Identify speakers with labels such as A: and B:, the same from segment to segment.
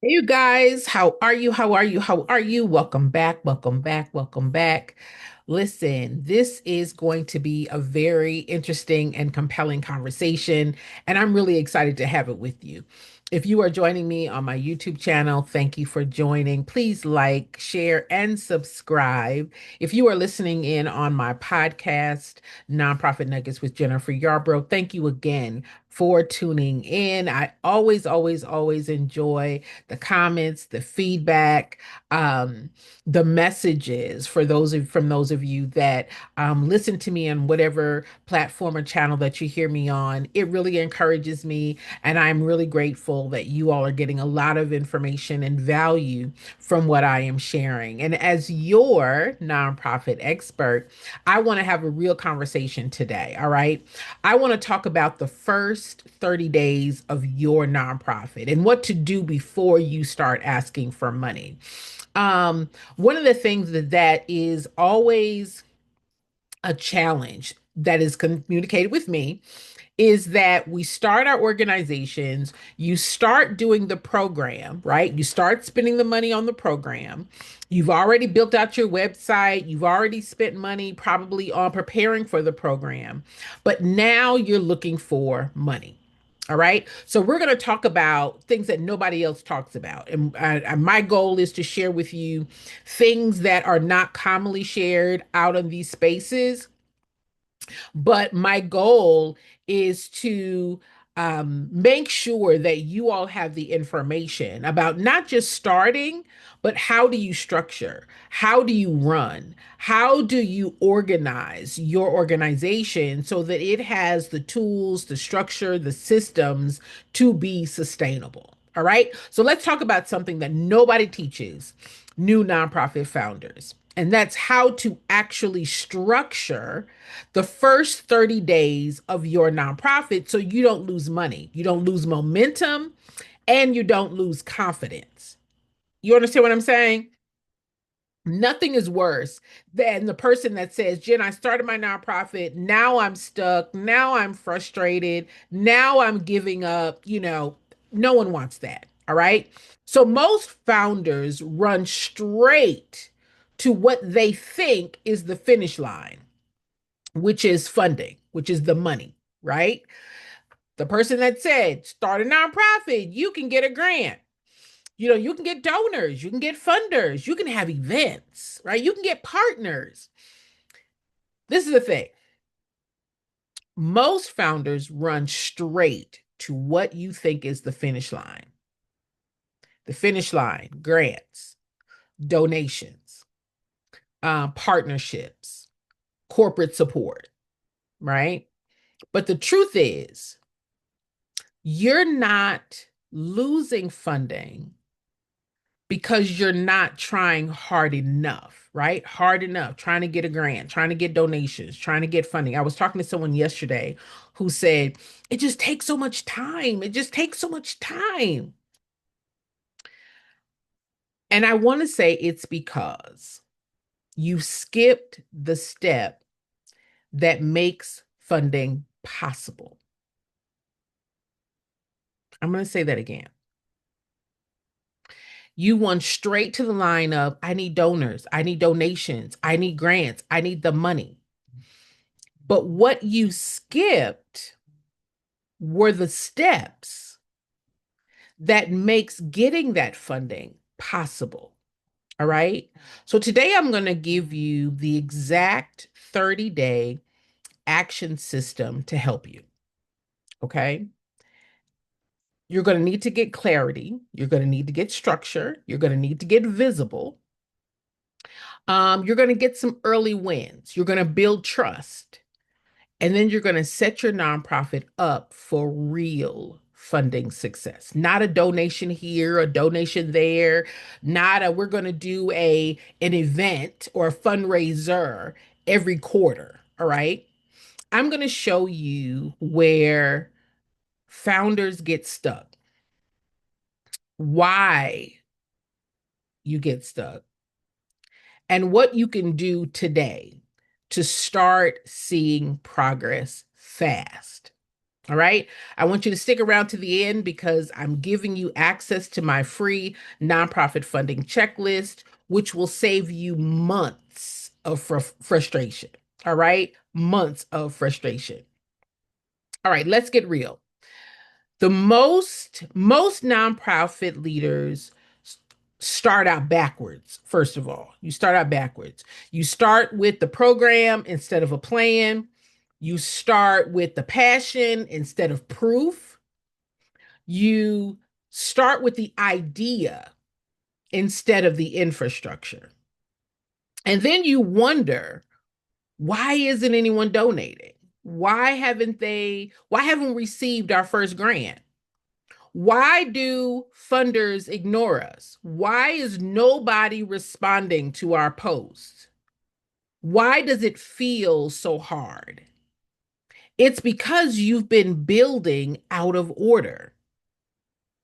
A: Hey, you guys, how are you? How are you? How are you? Welcome back. Welcome back. Welcome back. Listen, this is going to be a very interesting and compelling conversation, and I'm really excited to have it with you. If you are joining me on my YouTube channel, thank you for joining. Please like, share, and subscribe. If you are listening in on my podcast, Nonprofit Nuggets with Jennifer Yarbrough, thank you again for tuning in. I always enjoy the comments, the feedback, um, the messages for from those of you that listen to me on whatever platform or channel that you hear me on. It really encourages me, and I'm really grateful that you all are getting a lot of information and value from what I am sharing. And as your nonprofit expert, I want to have a real conversation today. All right. I want to talk about the first 30 days of your nonprofit and what to do before you start asking for money. One of the things that is always a challenge that is communicated with me is that we start our organizations, you start doing the program, right? You start spending the money on the program. You've already built out your website, you've already spent money probably on preparing for the program, but now you're looking for money. All right. So we're going to talk about things that nobody else talks about. And my goal is to share with you things that are not commonly shared out of these spaces, but my goal is to make sure that you all have the information about not just starting, but how do you structure? How do you run? How do you organize your organization so that it has the tools, the structure, the systems to be sustainable? All right. So let's talk about something that nobody teaches new nonprofit founders. And that's how to actually structure the first 30 days of your nonprofit so you don't lose money, you don't lose momentum, and you don't lose confidence. You understand what I'm saying? Nothing is worse than the person that says, Jen, I started my nonprofit. Now I'm stuck. Now I'm frustrated. Now I'm giving up. No one wants that. All right. So most founders run straight to what they think is the finish line, which is funding, which is the money, right? The person that said, start a nonprofit, you can get a grant. You can get donors, you can get funders, you can have events, right? You can get partners. This is the thing. Most founders run straight to what you think is the finish line. The finish line, grants, donations, partnerships, corporate support, right? But the truth is, you're not losing funding because you're not trying hard enough, right? Hard enough, trying to get a grant, trying to get donations, trying to get funding. I was talking to someone yesterday who said, it just takes so much time. It just takes so much time. And I want to say it's because you skipped the step that makes funding possible. I'm going to say that again. You went straight to the line of, I need donors, I need donations, I need grants, I need the money. But what you skipped were the steps that makes getting that funding possible. All right. So today I'm going to give you the exact 30-day action system to help you. Okay. You're going to need to get clarity. You're going to need to get structure. You're going to need to get visible. You're going to get some early wins. You're going to build trust. And then you're going to set your nonprofit up for real funding success. Not a donation here, a donation there, not a we're going to do an event or a fundraiser every quarter, all right? I'm going to show you where founders get stuck, why you get stuck, and what you can do today to start seeing progress fast. All right. I want you to stick around to the end because I'm giving you access to my free nonprofit funding checklist, which will save you months of frustration. All right. Months of frustration. All right. Let's get real. The most nonprofit leaders start out backwards. First of all, you start out backwards. You start with the program instead of a plan. You start with the passion instead of proof. You start with the idea instead of the infrastructure. And then you wonder, why isn't anyone donating? Why haven't we received our first grant? Why do funders ignore us? Why is nobody responding to our posts? Why does it feel so hard? It's because you've been building out of order.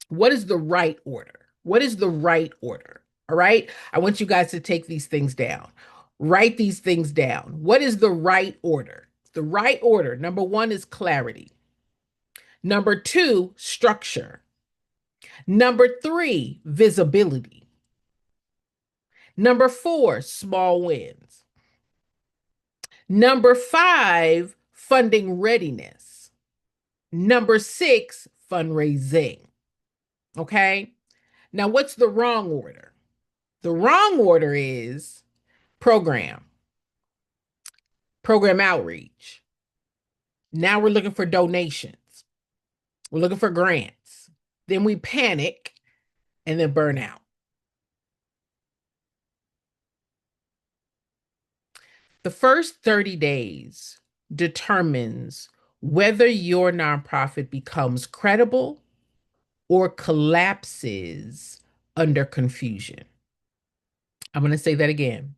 A: What is the right order? What is the right order? All right. I want you guys to take these things down. Write these things down. What is the right order? The right order, number one, is clarity. Number two, structure. Number three, visibility. Number four, small wins. Number five, funding readiness. Number six, fundraising. Okay. Now, what's the wrong order? The wrong order is program, program outreach. Now we're looking for donations. We're looking for grants. Then we panic and then burn out. The first 30 days determines whether your nonprofit becomes credible or collapses under confusion. I'm going to say that again.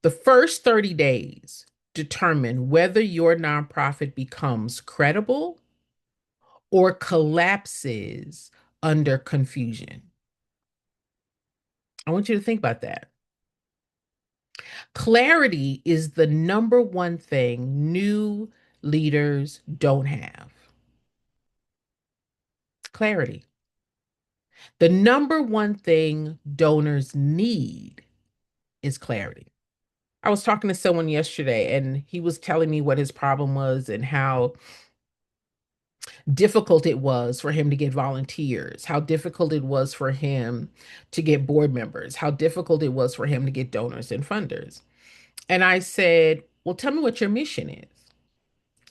A: The first 30 days determine whether your nonprofit becomes credible or collapses under confusion. I want you to think about that. Clarity is the number one thing new leaders don't have. Clarity. The number one thing donors need is clarity. I was talking to someone yesterday and he was telling me what his problem was and how difficult it was for him to get volunteers, how difficult it was for him to get board members, how difficult it was for him to get donors and funders. And I said, well, tell me what your mission is.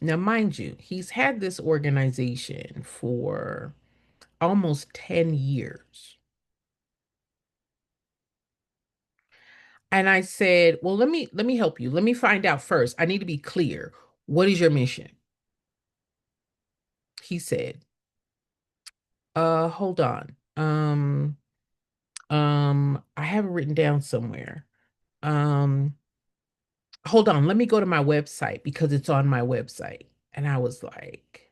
A: Now, mind you, he's had this organization for almost 10 years. And I said, well, let me help you. Let me find out first. I need to be clear. What is your mission? He said, hold on. I have it written down somewhere. Um, hold on, let me go to my website because it's on my website. And I was like,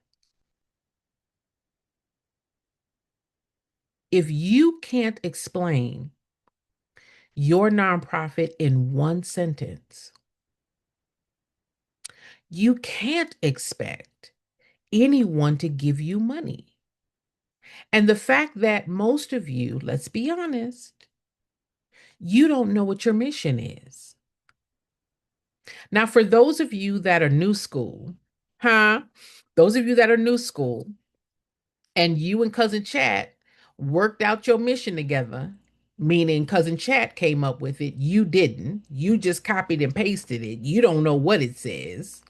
A: if you can't explain your nonprofit in one sentence, you can't expect anyone to give you money. And the fact that most of you, let's be honest, you don't know what your mission is. Now, for those of you that are new school, huh? Those of you that are new school, and you and Cousin Chat worked out your mission together, meaning Cousin Chat came up with it, you didn't. You just copied and pasted it. You don't know what it says.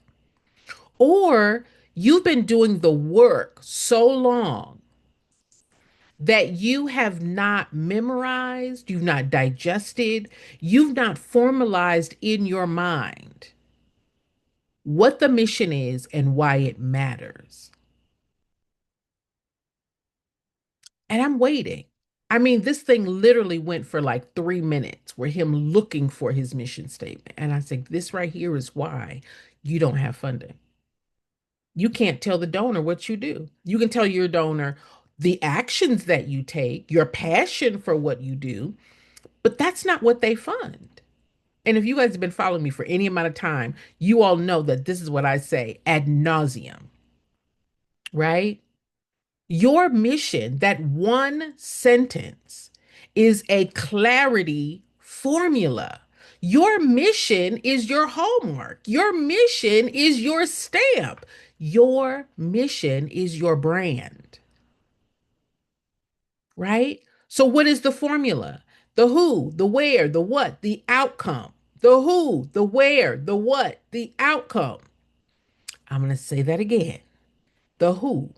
A: Or you've been doing the work so long that you have not memorized, you've not digested, you've not formalized in your mind what the mission is and why it matters. And I'm waiting. I mean, this thing literally went for like 3 minutes where him looking for his mission statement. And I said, this right here is why you don't have funding. You can't tell the donor what you do. You can tell your donor the actions that you take, your passion for what you do, but that's not what they fund. And if you guys have been following me for any amount of time, you all know that this is what I say ad nauseum. right? Your mission, that one sentence, is a clarity formula. Your mission is your hallmark. Your mission is your stamp. Your mission is your brand, right? So, what is the formula? The who, the where, the what, the outcome. The who, the where, the what, the outcome. I'm going to say that again. The who,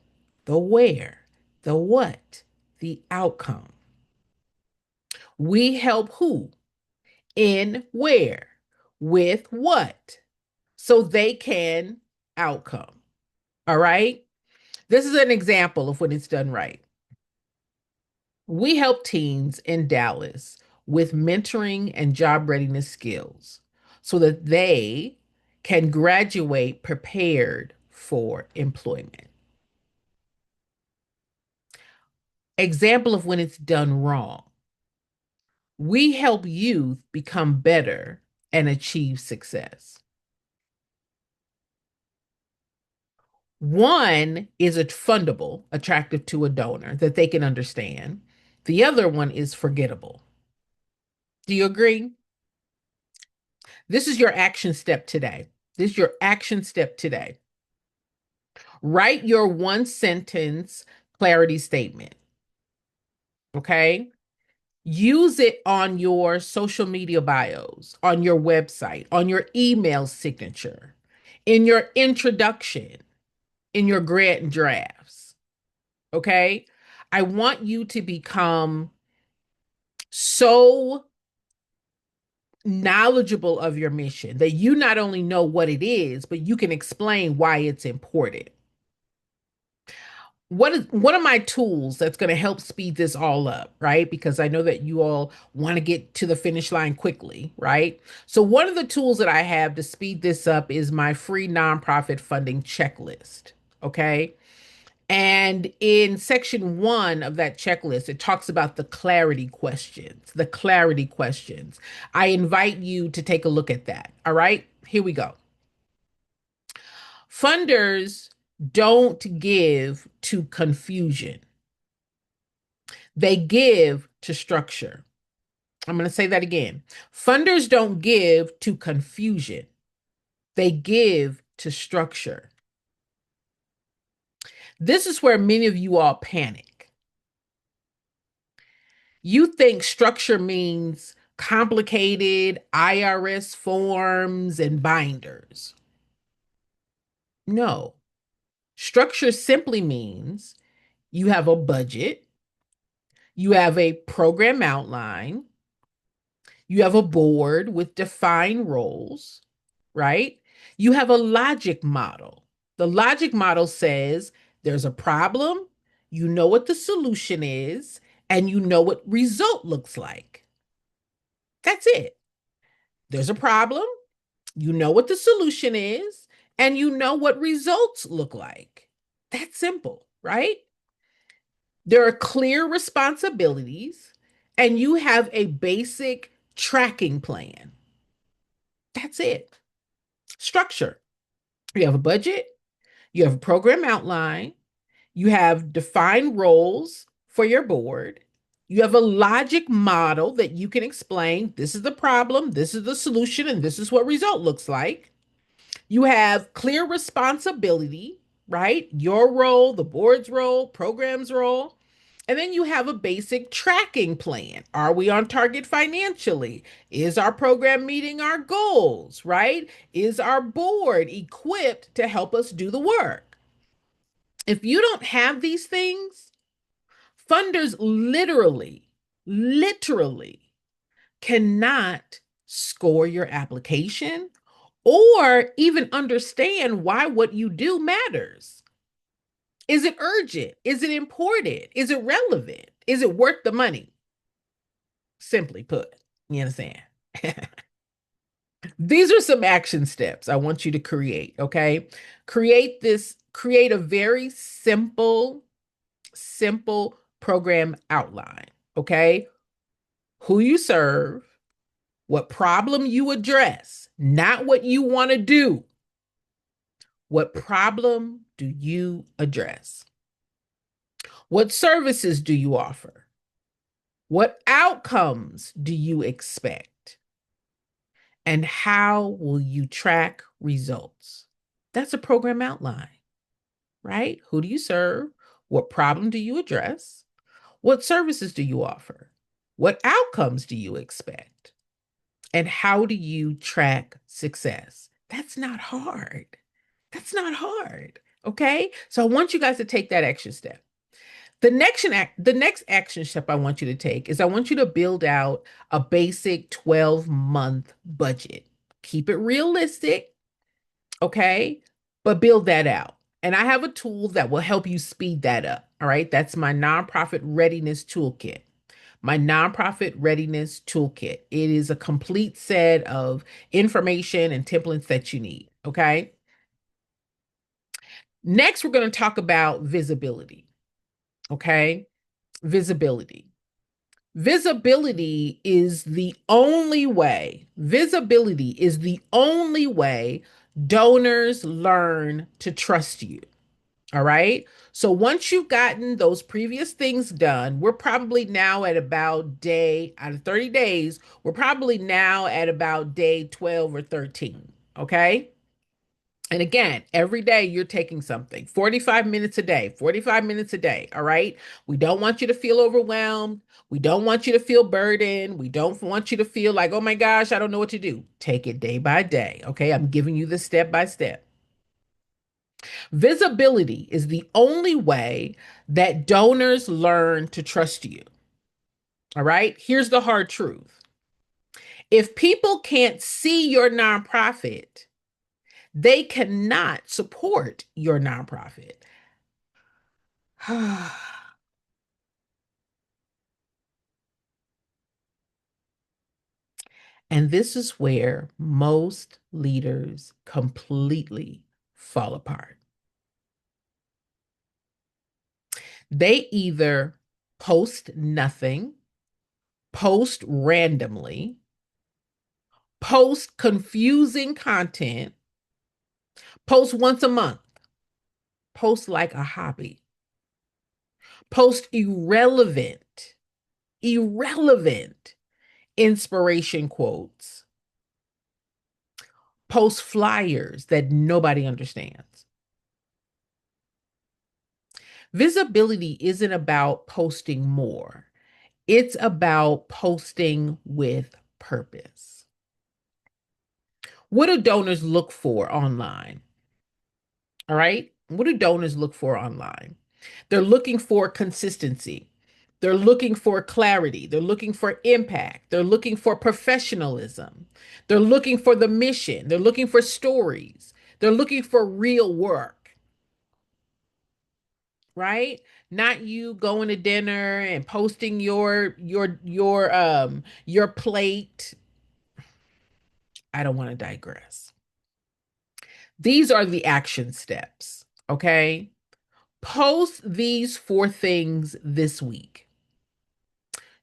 A: the where, the what, the outcome. We help who, in where, with what, so they can outcome. All right. This is an example of when it's done right. We help teens in Dallas with mentoring and job readiness skills so that they can graduate prepared for employment. Example of when it's done wrong. We help youth become better and achieve success. One is a fundable, attractive to a donor that they can understand. The other one is forgettable. Do you agree? This is your action step today. This is your action step today. Write your one sentence clarity statement. Okay. Use it on your social media bios, on your website, on your email signature, in your introduction, in your grant drafts. Okay. I want you to become so knowledgeable of your mission that you not only know what it is, but you can explain why it's important. What is one of my tools that's going to help speed this all up, right? Because I know that you all want to get to the finish line quickly, right? So one of the tools that I have to speed this up is my free nonprofit funding checklist. Okay. And in section 1 of that checklist, it talks about the clarity questions, the clarity questions. I invite you to take a look at that. All right, here we go. Funders don't give to confusion, they give to structure. I'm going to say that again. Funders don't give to confusion, they give to structure. This is where many of you all panic. You think structure means complicated IRS forms and binders. No, structure simply means you have a budget, you have a program outline, you have a board with defined roles, right? You have a logic model. The logic model says there's a problem, you know what the solution is, and you know what result looks like. That's it. There's a problem, you know what the solution is, and you know what results look like. That's simple, right? There are clear responsibilities, and you have a basic tracking plan. That's it. Structure. You have a budget, you have a program outline, you have defined roles for your board, you have a logic model that you can explain. This is the problem, this is the solution, and this is what result looks like. You have clear responsibility, right? Your role, the board's role, program's role. And then you have a basic tracking plan. Are we on target financially? Is our program meeting our goals, right? Is our board equipped to help us do the work? If you don't have these things, funders literally cannot score your application or even understand why what you do matters. Is it urgent? Is it important? Is it relevant? Is it worth the money? Simply put, you understand? These are some action steps I want you to create, okay? Create a very simple program outline, okay? Who you serve, what problem you address, not what you want to do. What problem do you address? What services do you offer? What outcomes do you expect? And how will you track results? That's a program outline, right? Who do you serve? What problem do you address? What services do you offer? What outcomes do you expect? And how do you track success? That's not hard. That's not hard. Okay. So I want you guys to take that extra step. The next action step I want you to take is I want you to build out a basic 12-month budget. Keep it realistic, okay? But build that out. And I have a tool that will help you speed that up. All right. That's my nonprofit readiness toolkit. My nonprofit readiness toolkit. It is a complete set of information and templates that you need. Okay. Next, we're going to talk about visibility. Okay. Visibility. Visibility is the only way donors learn to trust you. All right. So once you've gotten those previous things done, we're probably now at about day out of 30 days, we're probably now at about day 12 or 13. Okay. And again, every day you're taking something 45 minutes a day, 45 minutes a day. All right. We don't want you to feel overwhelmed. We don't want you to feel burdened. We don't want you to feel like, oh my gosh, I don't know what to do. Take it day by day. Okay. I'm giving you the step by step. Visibility is the only way that donors learn to trust you. All right. Here's the hard truth. If people can't see your nonprofit, they cannot support your nonprofit. And this is where most leaders completely fall apart. They either post nothing, post randomly, post confusing content, post once a month, post like a hobby, post irrelevant inspiration quotes, post flyers that nobody understands. Visibility isn't about posting more. It's about posting with purpose. What do donors look for online? All right. What do donors look for online? They're looking for consistency. They're looking for clarity. They're looking for impact. They're looking for professionalism. They're looking for the mission. They're looking for stories. They're looking for real work, right? Not you going to dinner and posting your plate. I don't want to digress. These are the action steps, okay? Post these 4 things this week.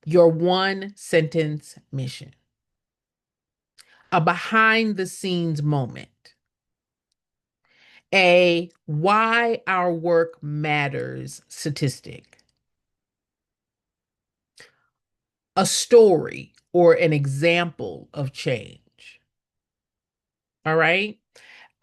A: Your one sentence mission, a behind the scenes moment, a why our work matters statistic, a story or an example of change. All right.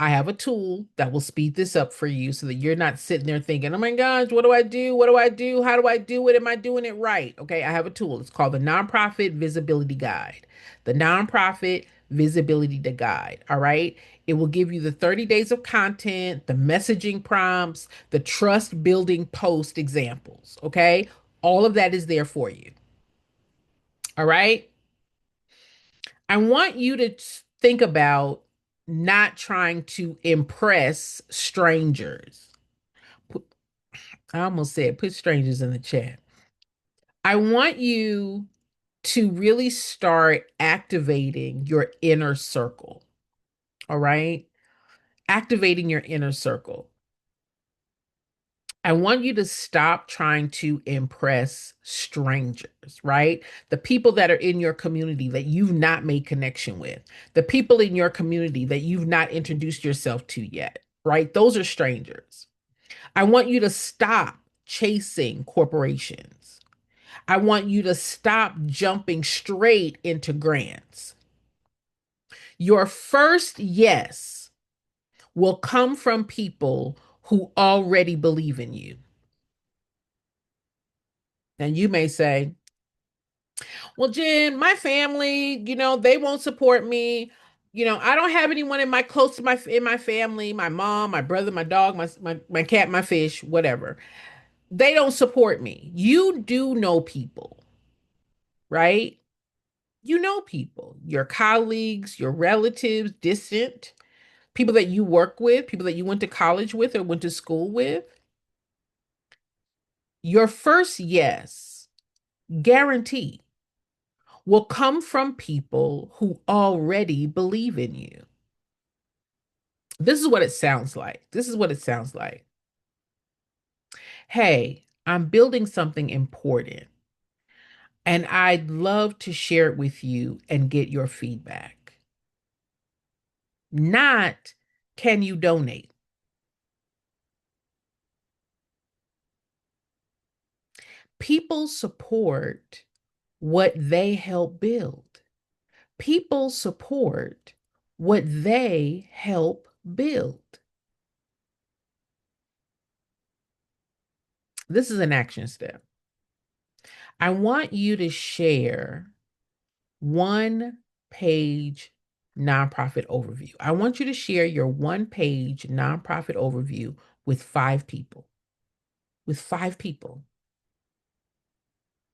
A: I have a tool that will speed this up for you so that you're not sitting there thinking, oh my gosh, what do I do? What do I do? How do I do it? Am I doing it right? Okay, I have a tool. It's called the Nonprofit Visibility Guide. The Nonprofit Visibility Guide. All right. It will give you the 30 days of content, the messaging prompts, the trust building post examples. Okay. All of that is there for you. All right. I want you to think about not trying to impress strangers. I almost said put strangers in the chat. I want you to really start activating your inner circle. All right. Activating your inner circle. I want you to stop trying to impress strangers, right? The people that are in your community that you've not made connection with, the people in your community that you've not introduced yourself to yet. right? Those are strangers. I want you to stop chasing corporations. I want you to stop jumping straight into grants. Your first yes will come from people who already believe in you. And you may say, well, Jen, my family, they won't support me. I don't have anyone close to my in my family, my mom, my brother, my dog, my cat, my fish, whatever. They don't support me. You do know people, right? You know people, your colleagues, your relatives, distant, people that you work with, people that you went to college with or went to school with. Your first yes, guarantee, will come from people who already believe in you. This is what it sounds like. This is what it sounds like. Hey, I'm building something important, and I'd love to share it with you and get your feedback. Not, can you donate? People support what they help build. People support what they help build. This is an action step. I want you to share one page nonprofit overview. I want you to share your one page nonprofit overview with 5 people. With 5 people.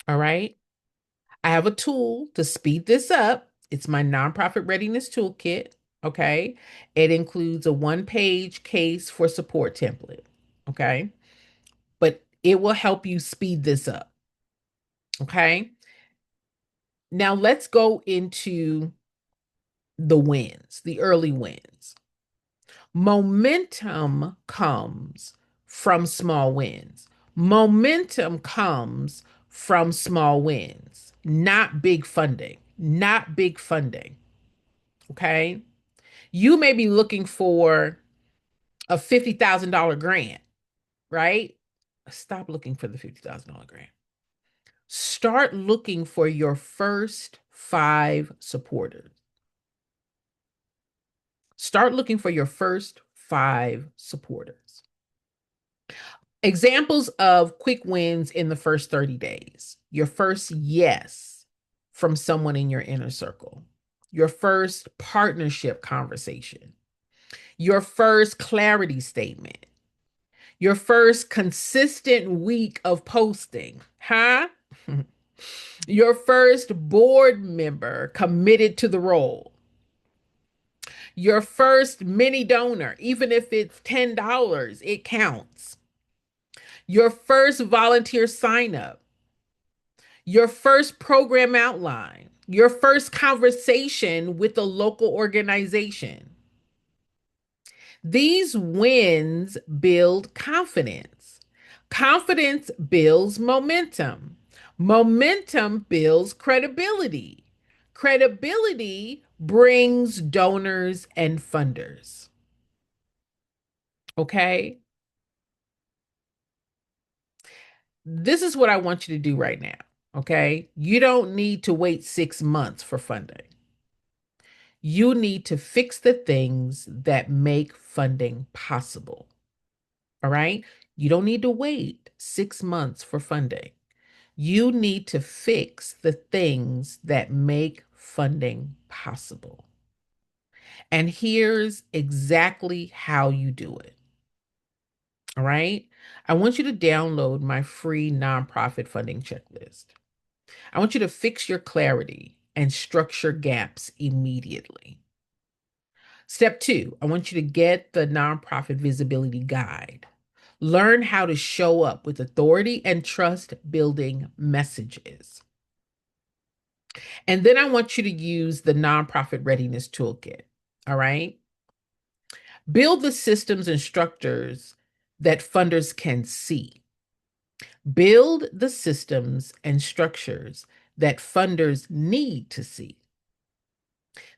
A: All right. I have a tool to speed this up. It's my nonprofit readiness toolkit. Okay. It includes a one-page case for support template. Okay. But it will help you speed this up. Okay. Now let's go into the wins, the early wins. Momentum comes from small wins. Momentum comes from small wins, not big funding, not big funding. Okay. You may be looking for a $50,000 grant, right? Stop looking for the $50,000 grant. Start looking for your first 5 supporters. Start looking for your first 5 supporters. Examples of quick wins in the first 30 days. Your first yes from someone in your inner circle. Your first partnership conversation. Your first clarity statement. Your first consistent week of posting. Huh? Your first board member committed to the role. Your first mini donor, even if it's $10, it counts. Your first volunteer sign up. Your first program outline. Your first conversation with a local organization. These wins build confidence. Confidence builds momentum. Momentum builds credibility. Credibility brings donors and funders. Okay? This is what I want you to do right now. Okay? You don't need to wait 6 months for funding. You need to fix the things that make funding possible. All right? You don't need to wait 6 months for funding. You need to fix the things that make funding possible. And here's exactly how you do it. All right? I want you to download my free nonprofit funding checklist. I want you to fix your clarity and structure gaps immediately. Step 2, I want you to get the nonprofit visibility guide. Learn how to show up with authority and trust building messages. And then I want you to use the nonprofit readiness toolkit. All right. Build the systems and structures that funders can see. Build the systems and structures that funders need to see.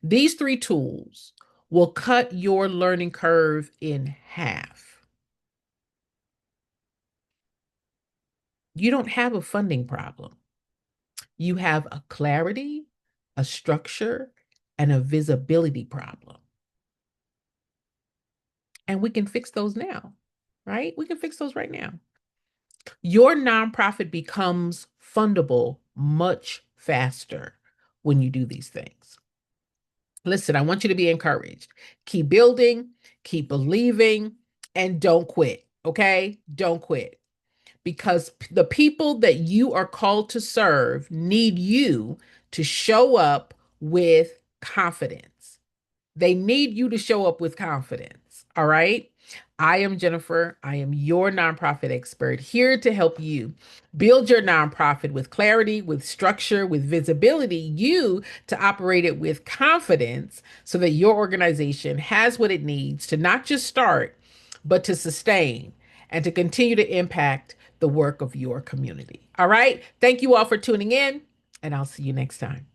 A: These 3 tools will cut your learning curve in half. You don't have a funding problem. You have a clarity, a structure, and a visibility problem. And we can fix those now, right? We can fix those right now. Your nonprofit becomes fundable much faster when you do these things. Listen, I want you to be encouraged. Keep building, keep believing, and don't quit. Okay? Don't quit because the people that you are called to serve need you to show up with confidence. They need you to show up with confidence. All right. I am Jennifer. I am your nonprofit expert here to help you build your nonprofit with clarity, with structure, with visibility, you to operate it with confidence so that your organization has what it needs to not just start, but to sustain and to continue to impact the work of your community. All right. Thank you all for tuning in, and I'll see you next time.